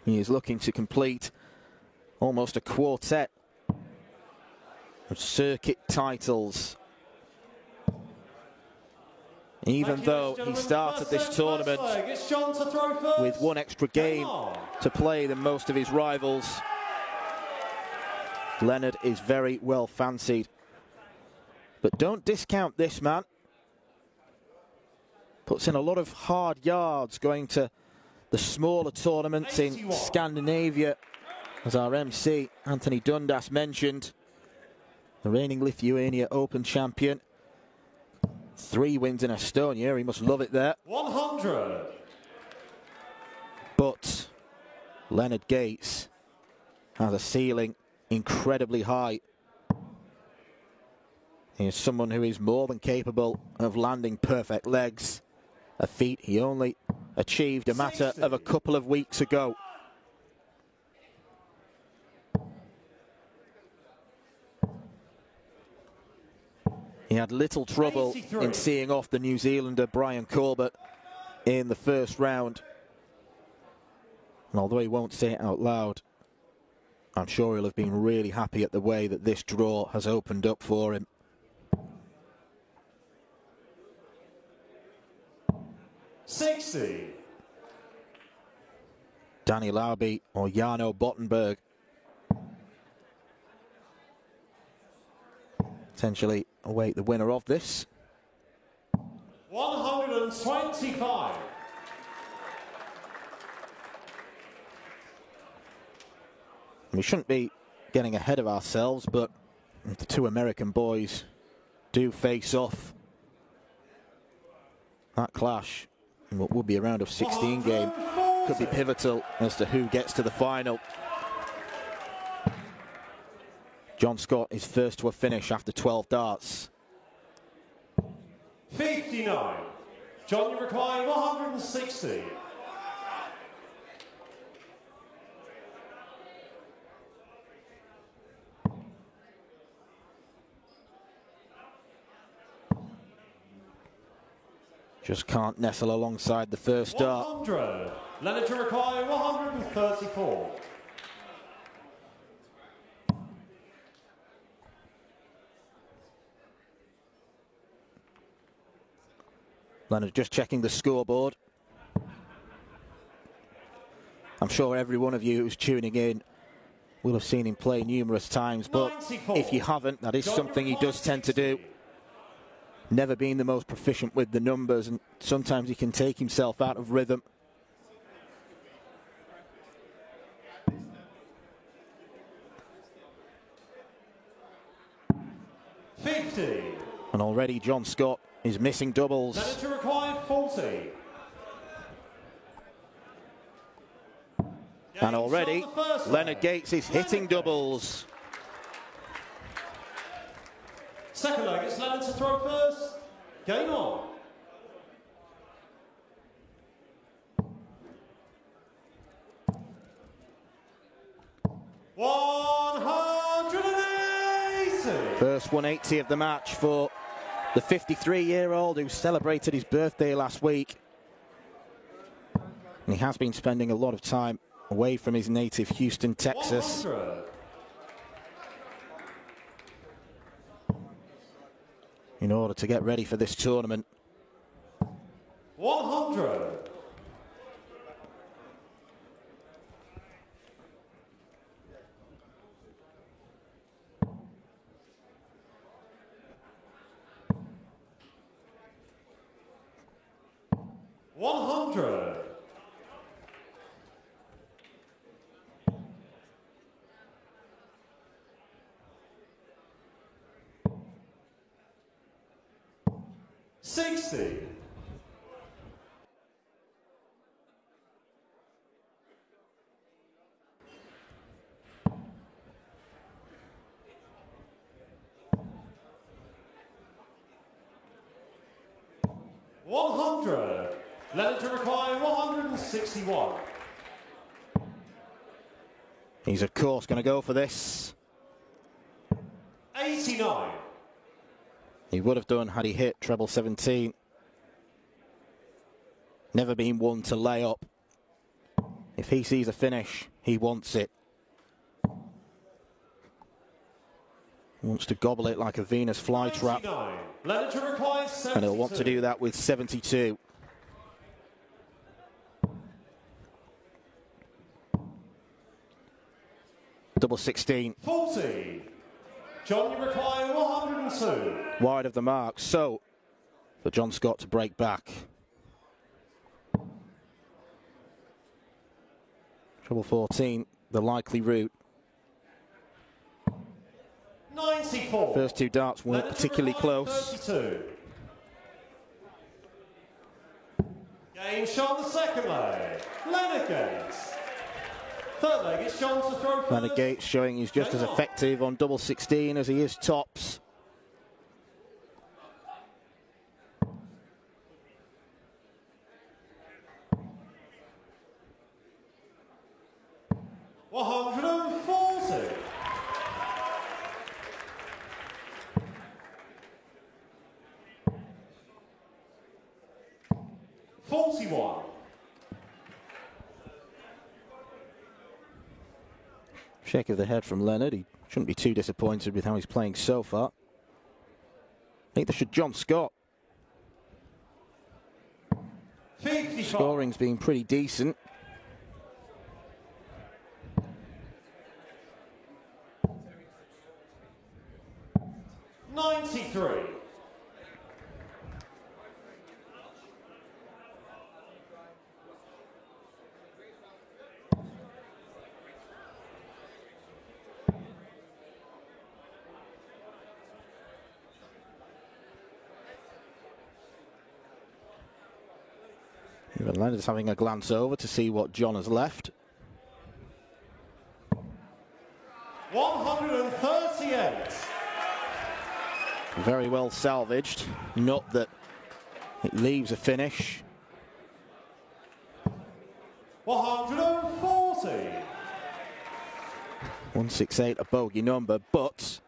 He is looking to complete almost a quartet of circuit titles. Even though he started this tournament with one extra game to play than most of his rivals, Leonard is very well fancied. But don't discount this man. Puts in a lot of hard yards going to the smaller tournaments in Scandinavia. As our MC, Anthony Dundas, mentioned, the reigning Lithuania Open champion. 3 wins in Estonia, he must love it there. 100. But Leonard Gates has a ceiling incredibly high. He is someone who is more than capable of landing perfect legs, a feat he only achieved a matter of a couple of weeks ago. He had little trouble in seeing off the New Zealander Brian Corbett in the first round. And although he won't say it out loud, I'm sure he'll have been really happy at the way that this draw has opened up for him. Danny Lauby or Jarno Bottenberg. Potentially await the winner of this. 125. We shouldn't be getting ahead of ourselves, but the 2 American boys do face off. That clash in what would be a round of 16 game could be pivotal as to who gets to the final. John Scott is first to a finish after 12 darts. 59. John, you require 160. Just can't nestle alongside the first dart. 100. Leonard, you require 134. Leonard just checking the scoreboard. I'm sure every one of you who's tuning in will have seen him play numerous times, but 94. If you haven't, that is something he does tend to do. Never been the most proficient with the numbers, and sometimes he can take himself out of rhythm. And already John Scott is missing doubles. Leonard, you require 40. And already Leonard Gates is hitting doubles. Second leg, it's Leonard to throw first. Game on. First 180 of the match for the 53-year-old who celebrated his birthday last week. And he has been spending a lot of time away from his native Houston, Texas. 100. In order to get ready for this tournament. 100. $60. $100. Leonard to require 161. He's of course going to go for this. 89. He would have done had he hit treble 17. Never been one to lay up. If he sees a finish, he wants it. He wants to gobble it like a Venus flytrap. And he'll want to do that with 72. Double 16. 40. John, you require 102. Wide of the mark. So, for John Scott to break back. Treble 14, the likely route. 94. First two darts weren't particularly close. 32. Game shot the second leg. Leonard Gates. Third leg, it's John to throw first. Leonard Gates showing he's just as effective on double 16 as he is tops. Shake of the head from Leonard. He shouldn't be too disappointed with how he's playing so far. Neither should John Scott. 55. Scoring's been pretty decent. $93. Even Leonard's having a glance over to see what John has left. 138. Very well salvaged. Not that it leaves a finish. 140. 168, a bogey number, but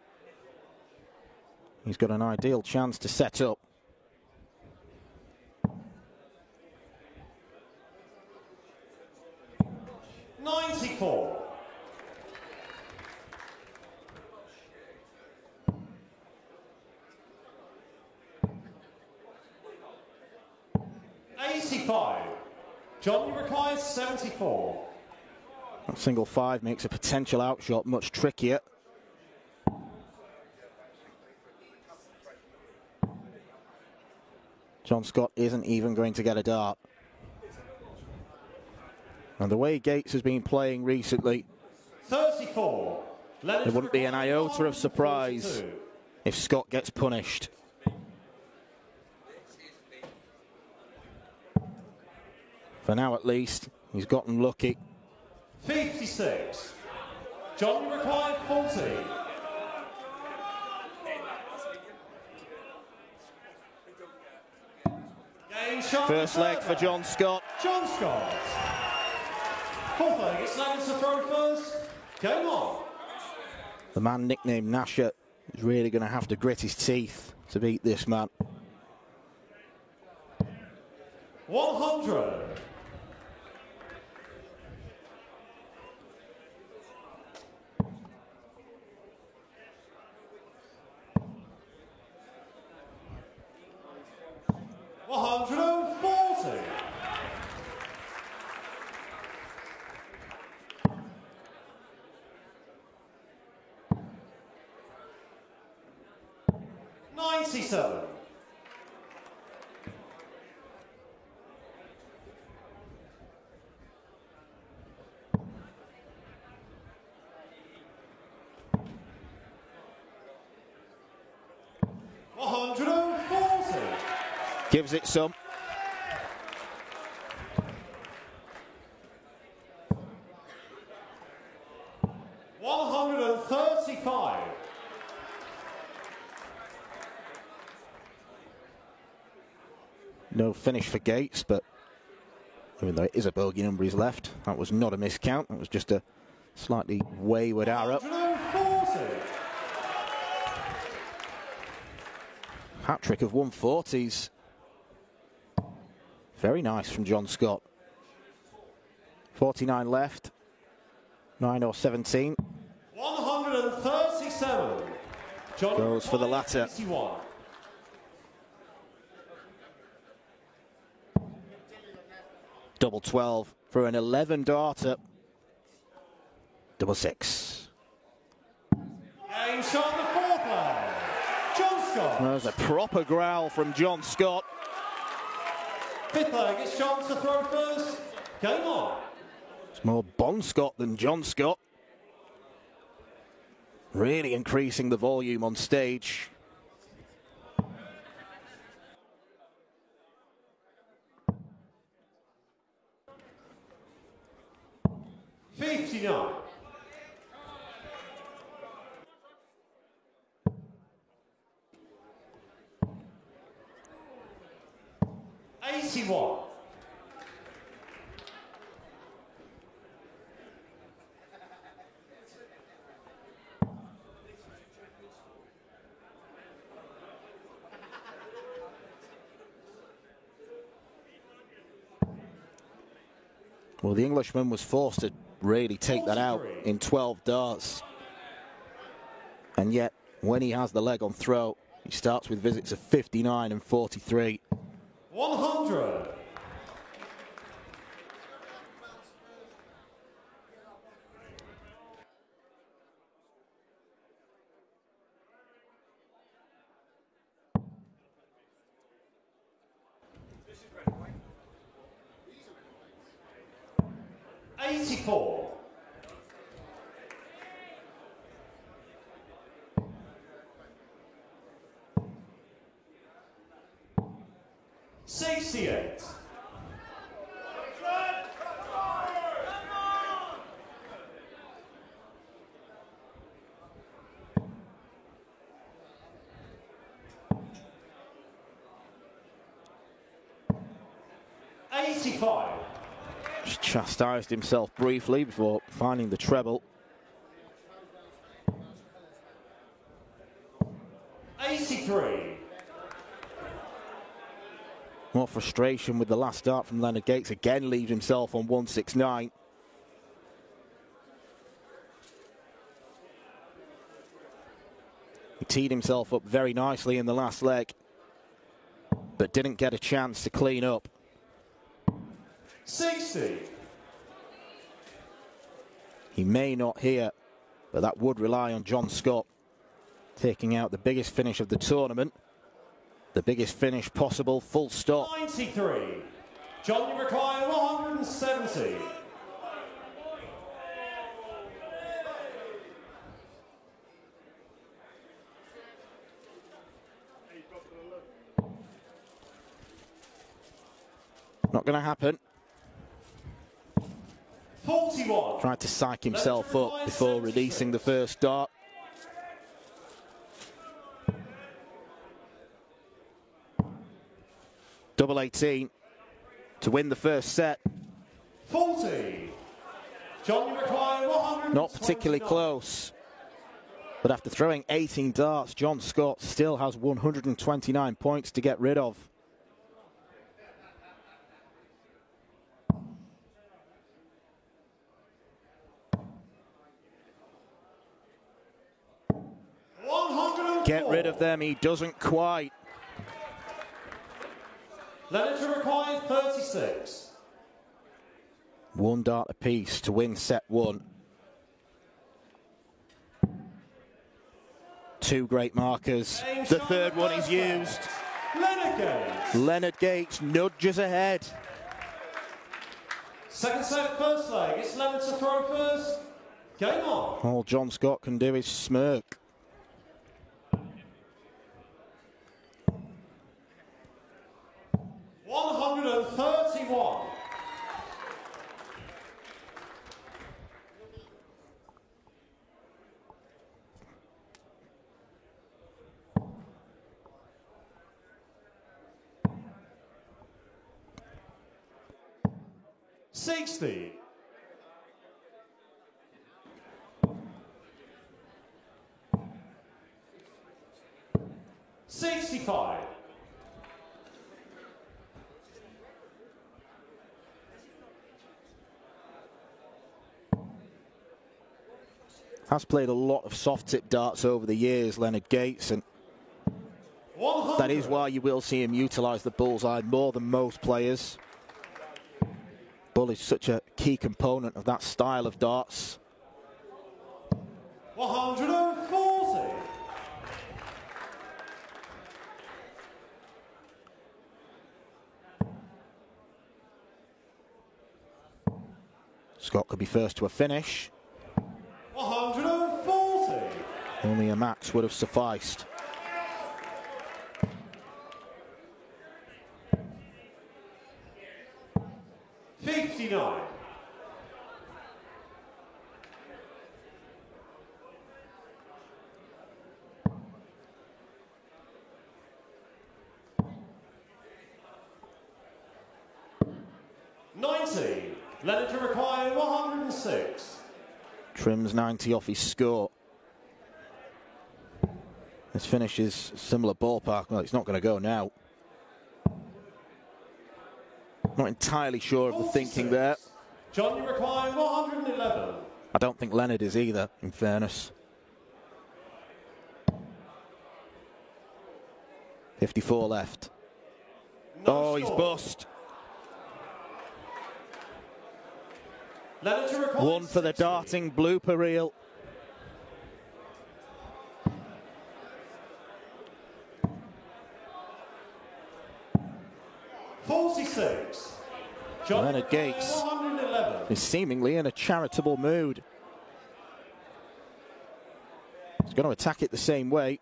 he's got an ideal chance to set up. $94. $85. John, you require 74. That single five makes a potential outshot much trickier. John Scott isn't even going to get a dart. And the way Gates has been playing recently, 34. there wouldn't be an iota of surprise if Scott gets punished. For now, at least, he's gotten lucky. 56. John, you require 40. Game shot. First leg for John Scott. John Scott. Fourth leg, it's Leonard to throw first. Game on. The man nicknamed Nasher is really going to have to grit his teeth to beat this man. 100. $140. $97. $140. Gives it some. $135. No finish for Gates, but even though it is a bogey number he's left, that was not a miscount. That was just a slightly wayward arrow. 140. Hat-trick of 140s. Very nice from John Scott. 49 left. 9 or 17. 137. John Goes for the latter. 81. Double 12 for an 11 darter. Double 6. Game shot in the fourth leg. John Scott. There's a proper growl from John Scott. Fifth leg, it's John to throw first. Game on. It's more Bon Scott than John Scott. Really increasing the volume on stage. $59. 81. Well, the Englishman was forced to really take that out in 12 darts. And yet, when he has the leg on throw, he starts with visits of 59 and 43. 100. $84. 68. 85. Just chastised himself briefly before finding the treble. 83. More frustration with the last dart from Leonard Gates. Again leaves himself on 169. He teed himself up very nicely in the last leg, but didn't get a chance to clean up. 60. He may not here, but that would rely on John Scott taking out the biggest finish of the tournament. The biggest finish possible, full stop. 93. John, you require 170. Not going to happen. 41. Tried to psych himself up before releasing the first dart. Double 18 to win the first set. 40. John, you require 100. Not particularly close. But after throwing 18 darts, John Scott still has 129 points to get rid of. Get rid of them, he doesn't quite. Leonard to require 36. One dart apiece to win set one. Two great markers. The third one is used. Leonard Gates. Leonard Gates nudges ahead. Second set, first leg. It's Leonard to throw first. Game on. All John Scott can do is smirk. $131. 60. 65. Has played a lot of soft-tip darts over the years, Leonard Gates, and 100. that is why you will see him utilise the bullseye more than most players. Bull is such a key component of that style of darts. 140. Scott could be first to a finish. 140. Only a max would have sufficed. $59. $90. Leonard to require 106. Trims 90 off his score. This finish is similar ballpark. Well, it's not going to go now. Not entirely sure of the thinking there. John, you require 111. I don't think Leonard is either, in fairness. 54 left. No he's score. bust. Leonard to require One for the 60. darting blooper reel. $46. John, Leonard Gates 111. is seemingly in a charitable mood. He's going to attack it the same way.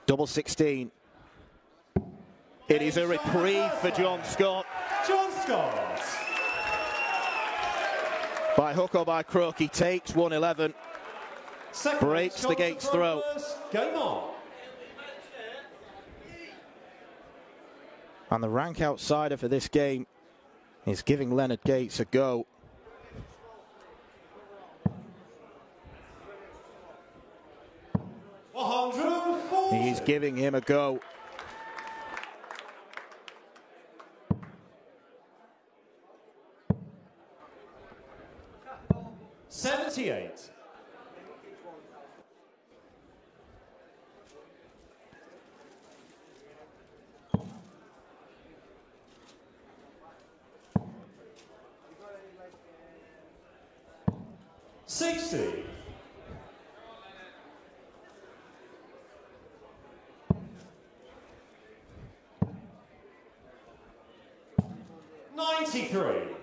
Double 16. It is a reprieve for John Scott. John Scott. By hook or by crook, he takes 111. Second Breaks the Gates throw. Game on. And the rank outsider for this game is giving Leonard Gates a go. He's giving him a go. $78. $60. $93.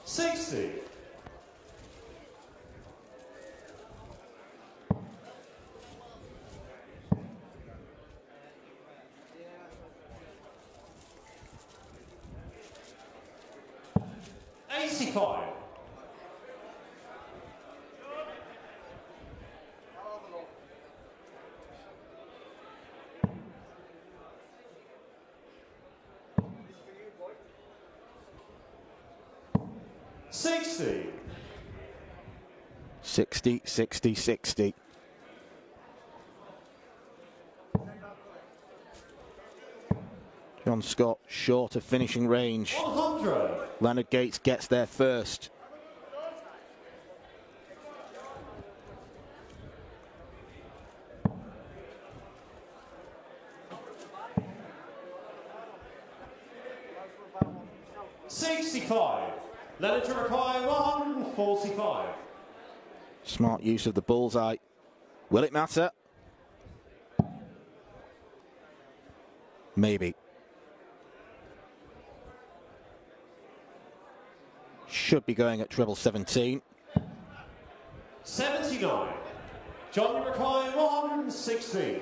$60. $85. $60. 60, 60, 60. John Scott short of finishing range. 100. Leonard Gates gets there first. $65. Leonard to require 145. Smart use of the bullseye. Will it matter? Maybe. Should be going at treble 17. 79. John, you require 116.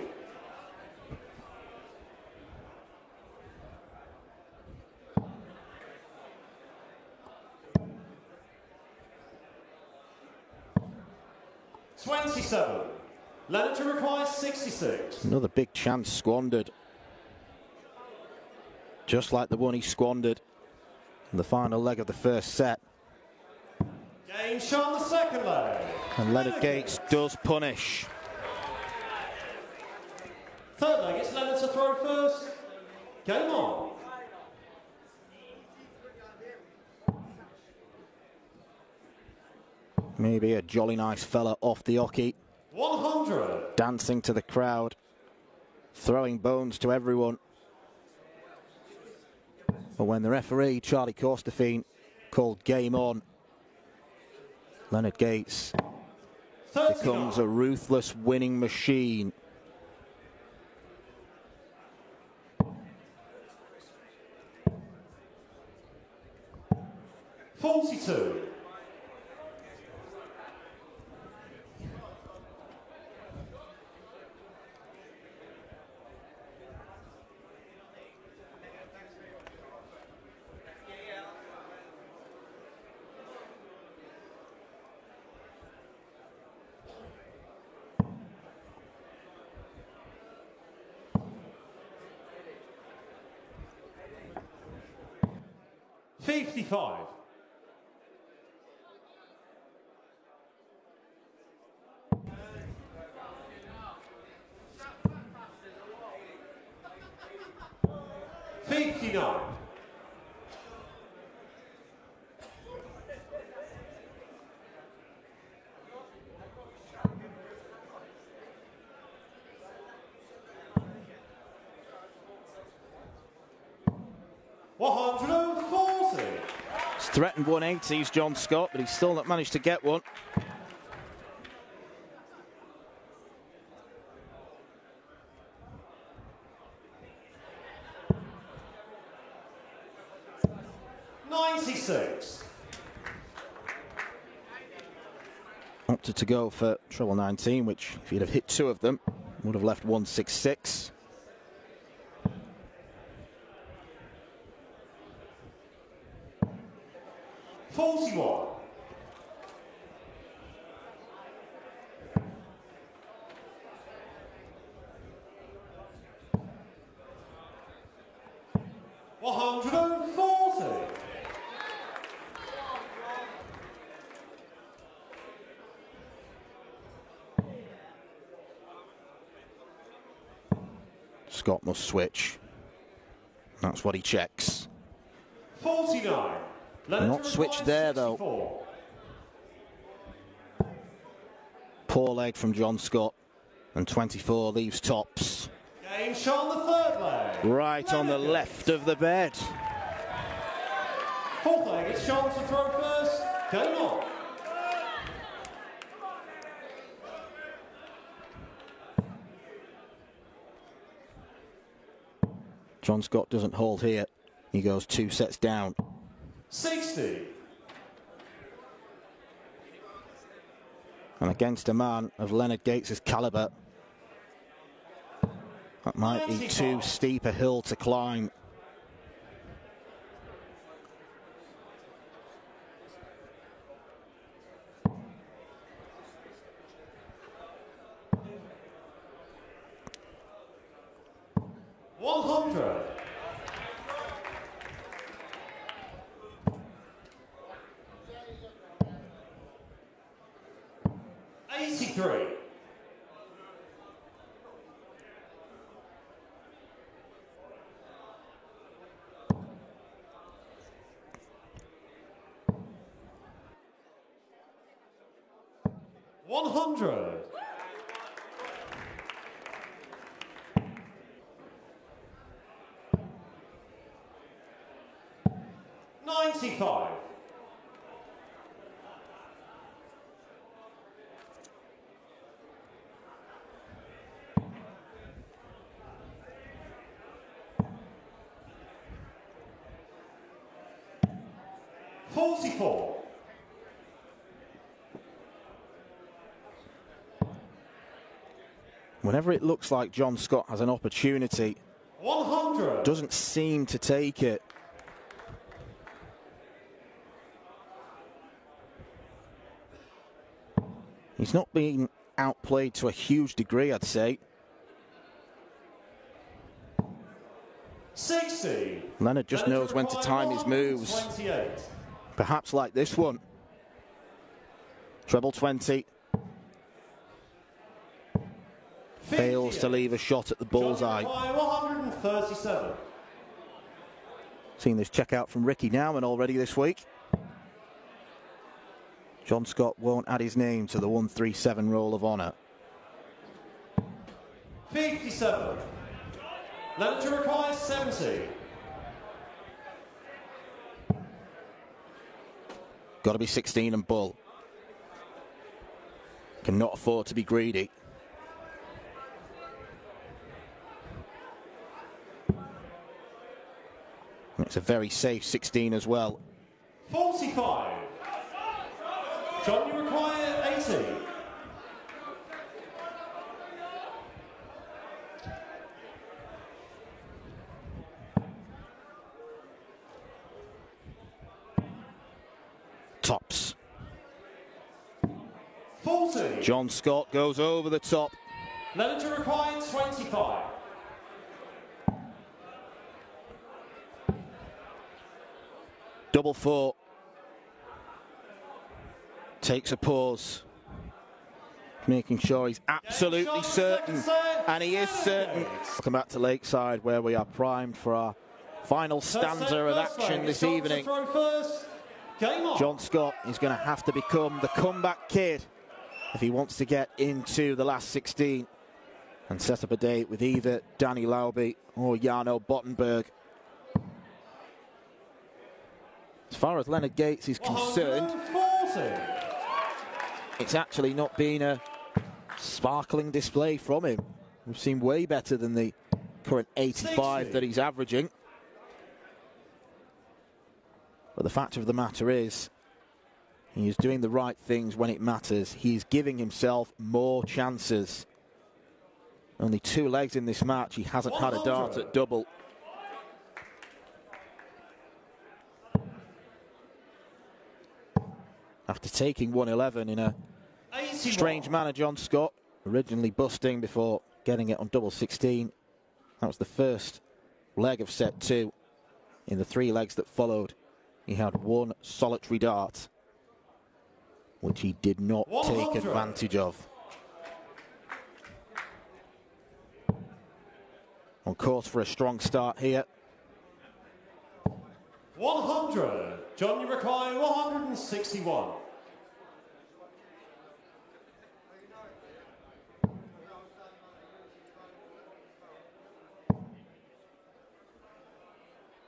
$27. Leonard to require 66. Another big chance squandered. Just like the one he squandered in the final leg of the first set. Game Game Sean the second leg. And Leonard Gates does punish. Third leg, it's Leonard to throw first. Game on. Maybe a jolly nice fella off the oche. 100. Dancing to the crowd. Throwing bones to everyone. But when the referee, Charlie Corstefine, called game on, Leonard Gates 39. becomes a ruthless winning machine. $42. $55. $59. $140. He's threatened 180s, John Scott, but he's still not managed to get one. $96. Opted to go for treble 19, which, if he'd have hit two of them, would have left 166. $41. $140. Scott must switch. That's what he checks. 49. Not switched there, though. Poor leg from John Scott. And 24 leaves tops. Game Sean the third leg. Right on the left of the bed. Fourth leg, it's Sean to throw first. Game on. John Scott doesn't hold here. He goes 2 sets down. 60. And against a man of Leonard Gates' calibre, that might be too steep a hill to climb. $100. $83. $100. $95. $44. Whenever it looks like John Scott has an opportunity, 100. doesn't seem to take it. He's not being outplayed to a huge degree, I'd say. 60. Leonard just knows when to time his moves. 28. Perhaps like this one. Treble 20. Fails to leave a shot at the bullseye. 137. Seen this check out from Ricky Nauman already this week. John Scott won't add his name to the 137 Roll of Honour. 57. Leonard to require 70. Got to be 16 and bull. Cannot afford to be greedy. It's a very safe 16 as well. 45. John, you require 80. Tops. 40. John Scott goes over the top. Leonard to require 25. Double 4. Takes a pause. Making sure he's absolutely certain. And he is certain. Welcome back to Lakeside, where we are primed for our final stanza of action this evening. John Scott is going to have to become the comeback kid if he wants to get into the last 16 and set up a date with either Danny Lauby or Jarno Bottenberg. As far as Leonard Gates is concerned, 140. it's actually not been a sparkling display from him. We've seen way better than the current 85 60. that he's averaging. But the fact of the matter is, he is doing the right things when it matters. He's giving himself more chances. Only 2 legs in this match. He hasn't had a dart at double. After taking 111 in a 81. strange manner, John Scott, originally busting before getting it on double 16. That was the first leg of set 2. In the 3 legs that followed, he had 1 solitary dart, which he did not 100. take advantage of. On course for a strong start here. 100. John, you require 161.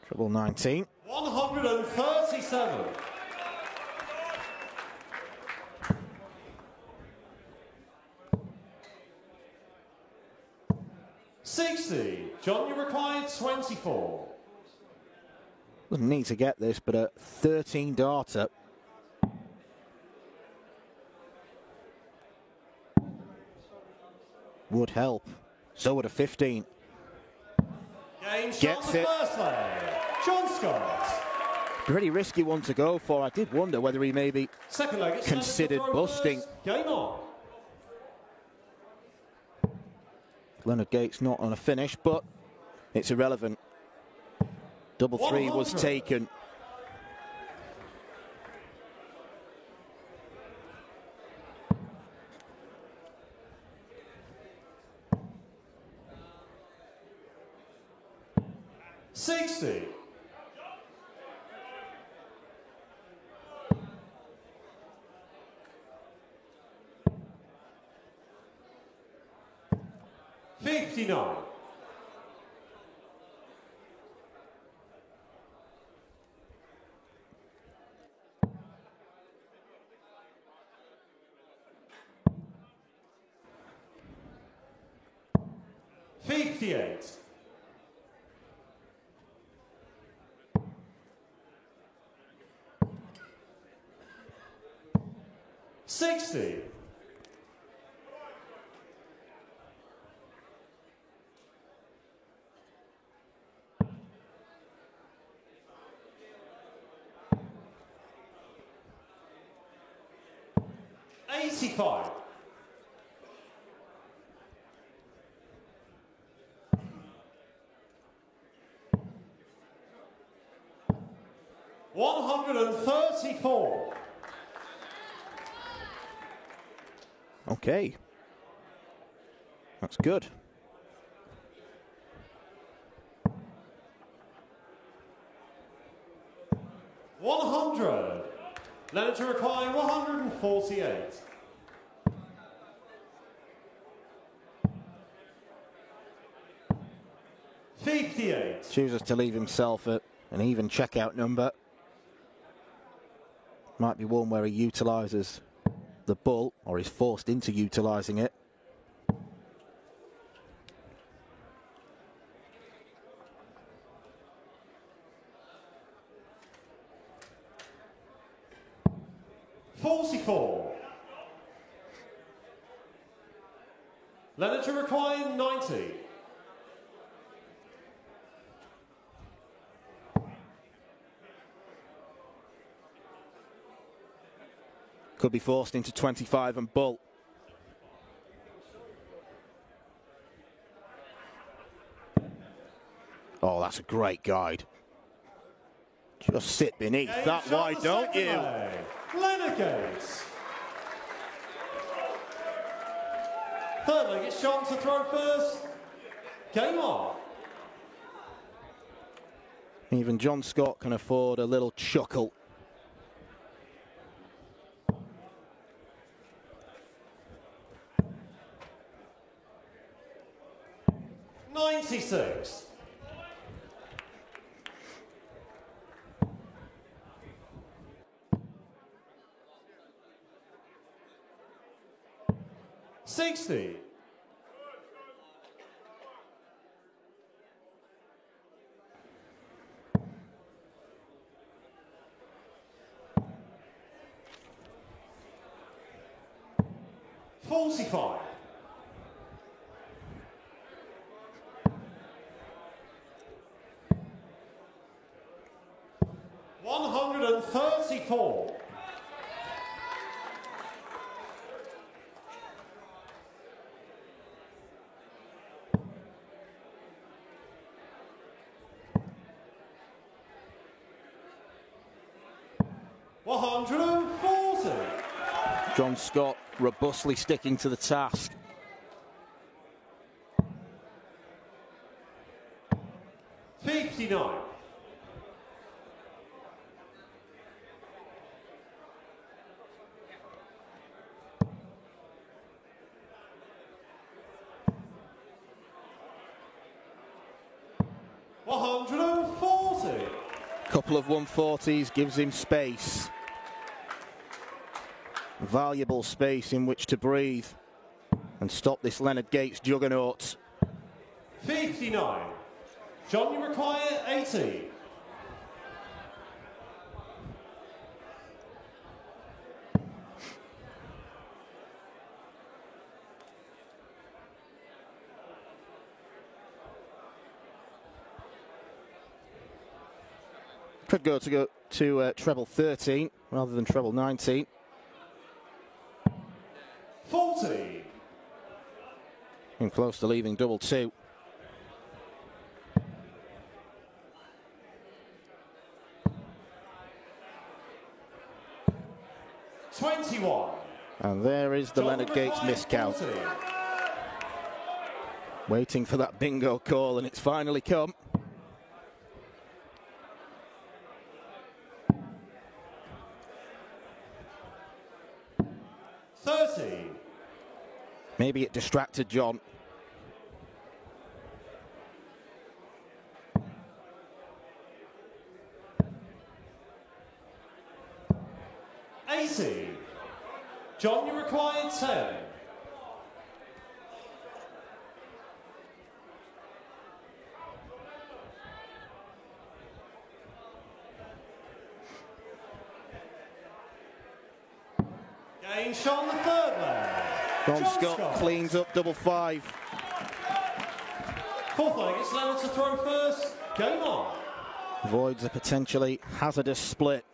Treble 19. 137. 60. John, you required 24. Doesn't need to get this, but a 13 darter. Would help. So would a 15. Gets it. First leg. John Scott. Pretty risky one to go for. I did wonder whether he maybe Second leg, considered busting. Game on. Leonard Gates not on a finish, but it's irrelevant. Double 3 was taken. $60. $59. $58. $60. $85. $134. Okay. That's good. $100. Leonard to require 148. $58. Chooses to leave himself at an even checkout number. Might be one where he utilises the bull, or is forced into utilising it. $44. Leonard to require 90. Could be forced into 25 and bull. Oh, that's a great guide. Just sit beneath that, why don't you? Leonard Gates. Third leg, it's Sean to throw first. Game on. Even John Scott can afford a little chuckle. $96. $60. $45. $134. $140. John Scott robustly sticking to the task. $59. $140. Couple of 140s gives him space. Valuable space in which to breathe and stop this Leonard Gates juggernaut. 59. John, you require 80. Could go to treble 13 rather than treble 19. 40. And close to leaving double 2. $21. And there is the Leonard Gates miscount. 40. Waiting for that bingo call, and it's finally come. $30. Maybe it distracted John. $80. John, you require 10. Game Sean, the third leg. John Scott cleans up double 5. Fourth leg, it's Leonard to throw first. Game on. Avoids a potentially hazardous split.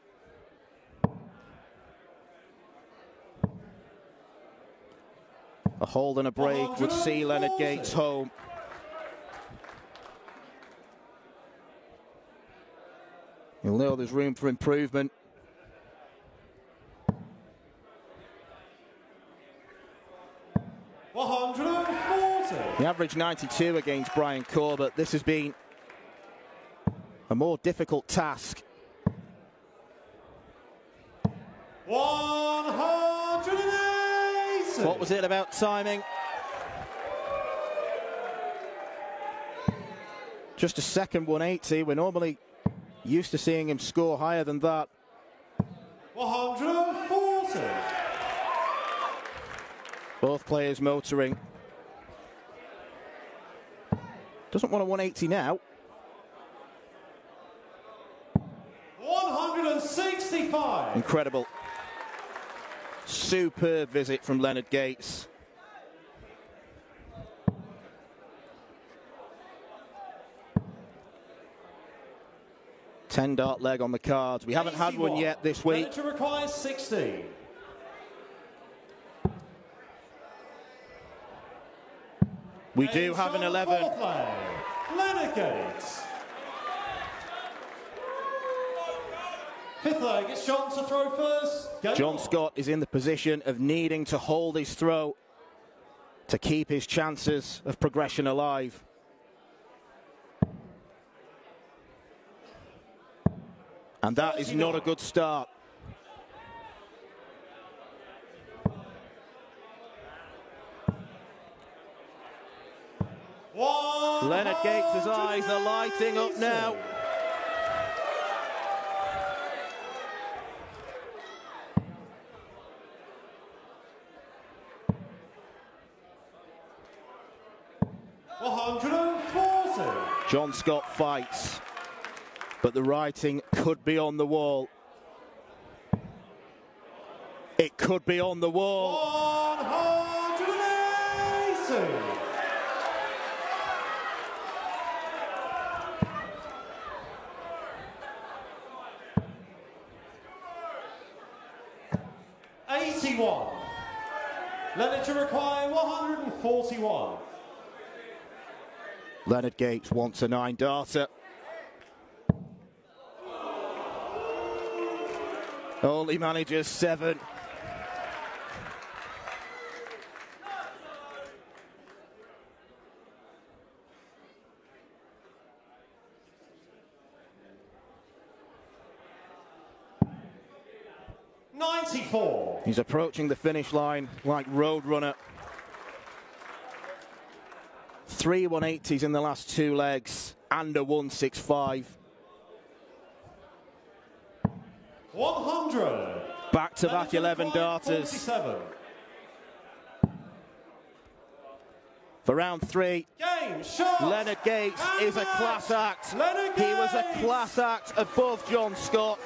A hold and a break would see Leonard Gates home. You'll know there's room for improvement. averaged 92 against Brian Corbett. This has been a more difficult task. 180. What was it about timing? Just a second 180. We're normally used to seeing him score higher than that. 140. Both players motoring. Doesn't want a 180 now. 165. Incredible. Superb visit from Leonard Gates. $10 leg on the cards. We haven't had one yet this week. To require 16. We do have an 11. Leonard Gates. Fifth leg, it's John to throw first. John Scott is in the position of needing to hold his throw to keep his chances of progression alive. And that is not a good start. Leonard Gates' eyes are lighting up now. John Scott fights, but the writing could be on the wall. It could be on the wall. 180. Leonard to require 141. Leonard Gates wants a 9-darter. Only manages 7. He's approaching the finish line like Roadrunner. 3 180s in the last 2 legs and a 165. 100. Back-to-back 11 darters. 47. For round 3, Leonard Gates is a class act. He was a class act above John Scott.